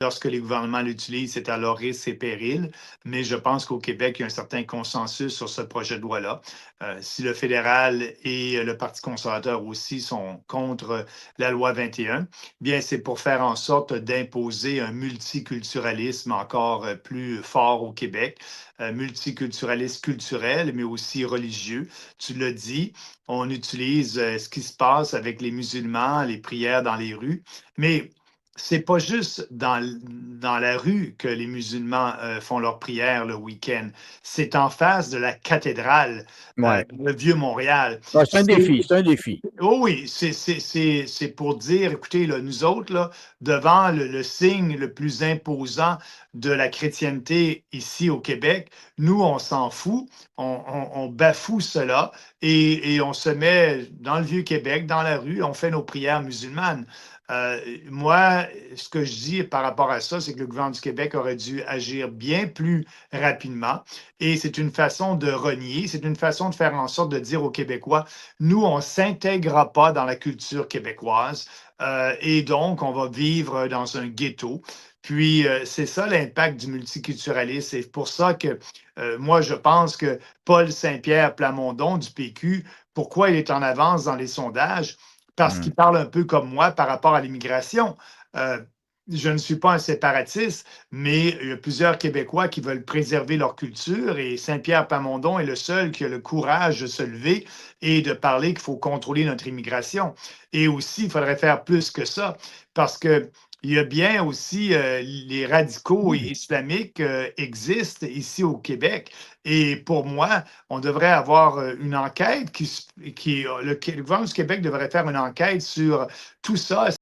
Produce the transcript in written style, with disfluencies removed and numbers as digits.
lorsque les gouvernements l'utilisent, c'est à leur risque et péril. Mais je pense qu'au Québec, il y a un certain consensus sur ce projet de loi-là. Si le fédéral et le Parti conservateur aussi sont contre la loi 21, bien, c'est pour faire en sorte d'imposer un multiculturalisme encore plus fort au Québec, multiculturalisme culturel, mais aussi religieux. Tu l'as dit, on utilise ce qui se passe avec les musulmans, les prières dans les rues, mais c'est pas juste dans la rue que les musulmans font leurs prières le week-end. C'est en face de la cathédrale, Ouais. le Vieux-Montréal. Ah, c'est un défi, c'est un défi. Oh oui, c'est pour dire, écoutez, là, nous autres, là, devant le signe le plus imposant de la chrétienté ici au Québec, nous, on s'en fout, on bafoue cela et on se met dans le Vieux-Québec, dans la rue, on fait nos prières musulmanes. Moi, ce que je dis par rapport à ça, c'est que le gouvernement du Québec aurait dû agir bien plus rapidement et c'est une façon de renier, c'est une façon de faire en sorte de dire aux Québécois, nous, on ne s'intègre pas dans la culture québécoise et donc on va vivre dans un ghetto. Puis, c'est ça l'impact du multiculturalisme. C'est pour ça que moi, je pense que Paul Saint-Pierre Plamondon du PQ, pourquoi il est en avance dans les sondages? Parce qu'il parle un peu comme moi par rapport à l'immigration. Euh, je ne suis pas un séparatiste, mais il y a plusieurs Québécois qui veulent préserver leur culture et Saint-Pierre Plamondon est le seul qui a le courage de se lever et de parler qu'il faut contrôler notre immigration. Et aussi, il faudrait faire plus que ça parce que il y a bien aussi les radicaux islamiques existent ici au Québec. Et pour moi, on devrait avoir une enquête le gouvernement du Québec devrait faire une enquête sur tout ça.